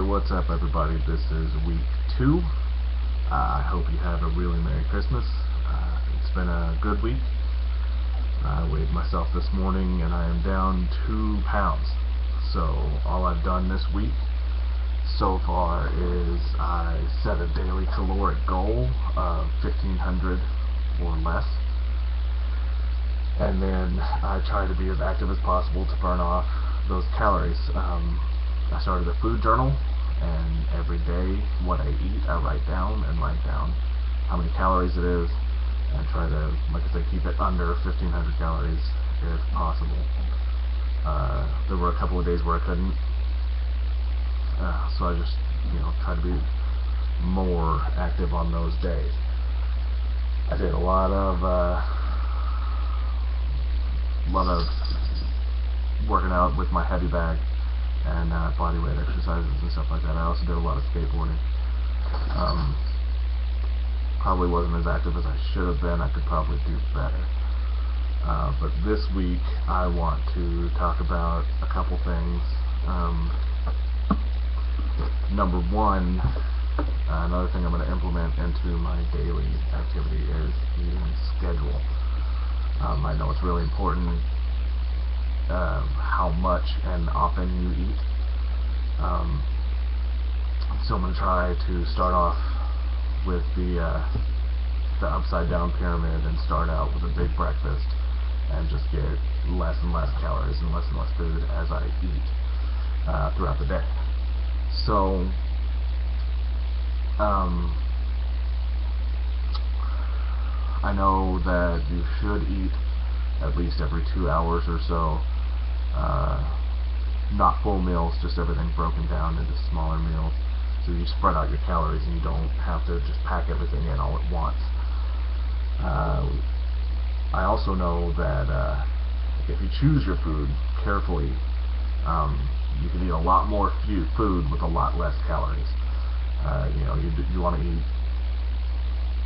Hey, what's up everybody? This is week 2. I hope you have a really Merry Christmas. It's been a good week. I weighed myself this morning and I am down 2 pounds. So all I've done this week so far is I set a daily caloric goal of 1,500 or less. And then I try to be as active as possible to burn off those calories. I started a food journal, and every day what I eat I write down how many calories it is, and try to, like I said, keep it under 1,500 calories if possible. There were a couple of days where I couldn't, so I just try to be more active on those days. I did a lot of working out with my heavy bag and body weight exercises and stuff like that. I also did a lot of skateboarding. Probably wasn't as active as I should have been. I could probably do better. But this week I want to talk about a couple things. Number one, another thing I'm going to implement into my daily activity is eating schedule. I know it's really important how much and often you eat. So I'm going to try to start off with the upside down pyramid and start out with a big breakfast and just get less and less calories and less food as I eat throughout the day. So I know that you should eat at least every 2 hours or so. Not full meals, just everything broken down into smaller meals, so you spread out your calories and you don't have to just pack everything in all at once. I also know that if you choose your food carefully, you can eat a lot more food with a lot less calories. You want to eat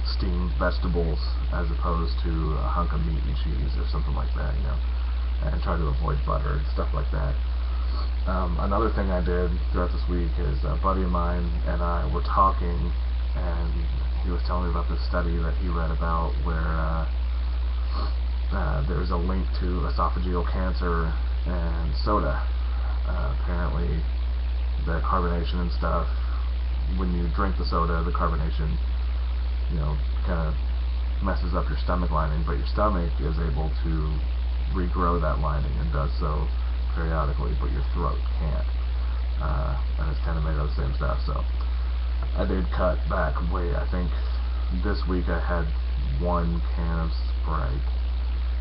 steamed vegetables as opposed to a hunk of meat and cheese or something like that, and try to avoid butter and stuff like that. Another thing I did throughout this week is a buddy of mine and I were talking, and he was telling me about this study that he read about where there's a link to esophageal cancer and soda. Apparently the carbonation and stuff, when you drink the soda, the carbonation kind of messes up your stomach lining, but your stomach is able to regrow that lining and does so periodically, but your throat can't, and it's kind of made of the same stuff. So I did cut back weight. I think this week I had 1 can of Sprite.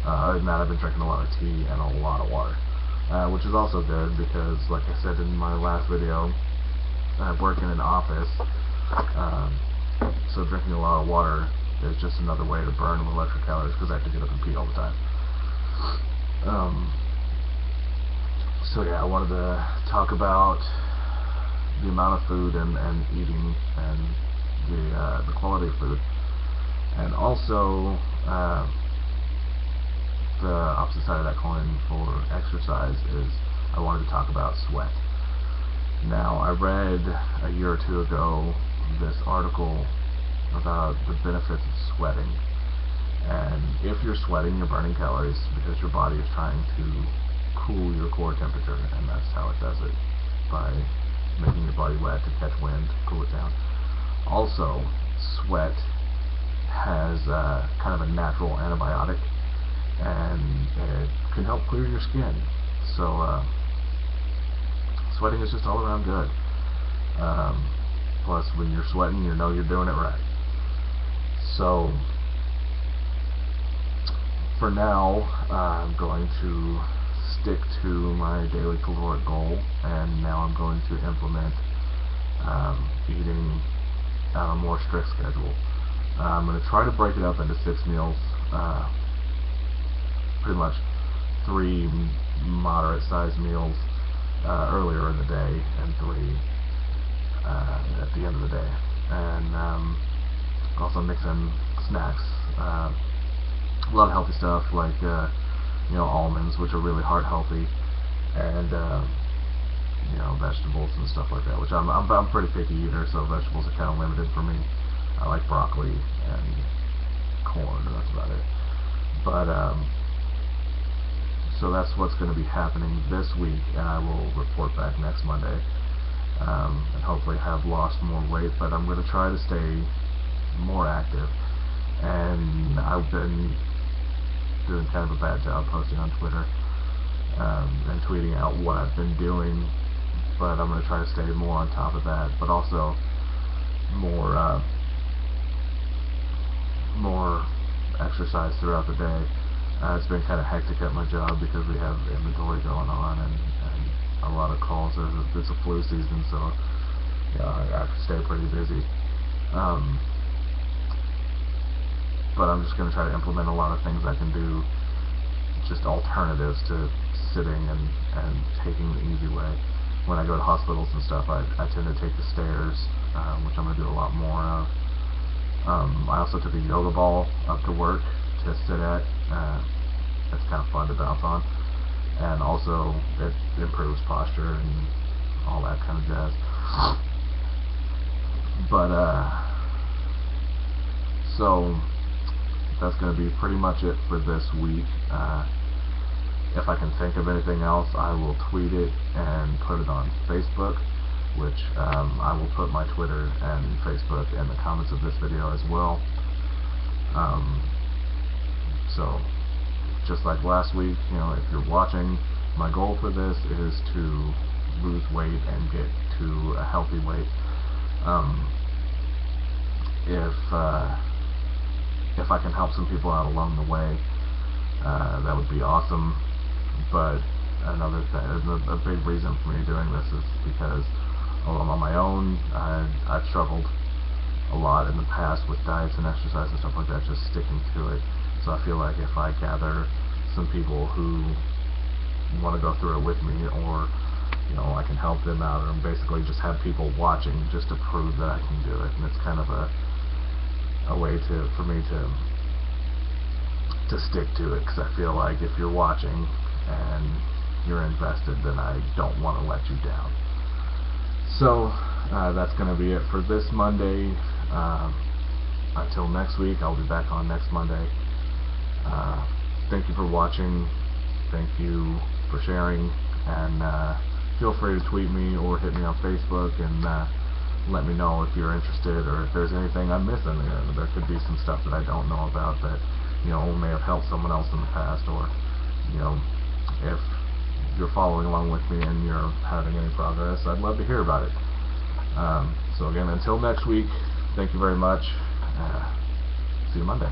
Other than that, I've been drinking a lot of tea and a lot of water, which is also good because, like I said in my last video, I work in an office, so drinking a lot of water is just another way to burn electric calories because I have to get up and pee all the time. So yeah, I wanted to talk about the amount of food and eating and the quality of food, and also the opposite side of that coin for exercise is I wanted to talk about sweat. Now, I read a year or two ago this article about the benefits of sweating, and if you're sweating, you're burning calories because your body is trying to cool your core temperature, and that's how it does it, by making your body wet to catch wind, cool it down. Also, sweat has kind of a natural antibiotic, and it can help clear your skin. So sweating is just all around good. Plus, when you're sweating, you know you're doing it right. So for now, I'm going to stick to my daily caloric goal, and now I'm going to implement eating a more strict schedule. I'm going to try to break it up into 6 meals, pretty much 3 moderate-sized meals earlier in the day and 3 at the end of the day, and also mix in snacks. A lot of healthy stuff like almonds, which are really heart healthy, and vegetables and stuff like that, which I'm a pretty picky eater, so vegetables are kind of limited for me. I like broccoli and corn, and that's about it. But so that's what's going to be happening this week, and I will report back next Monday, and hopefully have lost more weight. But I'm going to try to stay more active, and I've been doing kind of a bad job posting on Twitter and tweeting out what I've been doing, but I'm going to try to stay more on top of that, but also more exercise throughout the day. It's been kind of hectic at my job because we have inventory going on and a lot of calls. It's a flu season, so I have to stay pretty busy. But I'm just going to try to implement a lot of things I can do, just alternatives to sitting and taking the easy way. When I go to hospitals and stuff, I tend to take the stairs, which I'm going to do a lot more of. I also took a yoga ball up to work to sit at. It's kind of fun to bounce on. And also, it improves posture and all that kind of jazz. But, so that's going to be pretty much it for this week. If I can think of anything else, I will tweet it and put it on Facebook, which I will put my Twitter and Facebook in the comments of this video as well. So, just like last week, if you're watching, my goal for this is to lose weight and get to a healthy weight. If I can help some people out along the way, that would be awesome. But another thing, a big reason for me doing this is because I'm on my own. I've struggled a lot in the past with diets and exercise and stuff like that, just sticking to it. So I feel like if I gather some people who want to go through it with me, or I can help them out, or basically just have people watching just to prove that I can do it. And it's kind of a way for me to stick to it, because I feel like if you're watching and you're invested, then I don't want to let you down. So that's going to be it for this Monday. Until next week, I'll be back on next Monday. Thank you for watching. Thank you for sharing, and feel free to tweet me or hit me on Facebook and let me know if you're interested, or if there's anything I'm missing. There could be some stuff that I don't know about that may have helped someone else in the past, or if you're following along with me and you're having any progress, I'd love to hear about it. So again, until next week, thank you very much. See you Monday.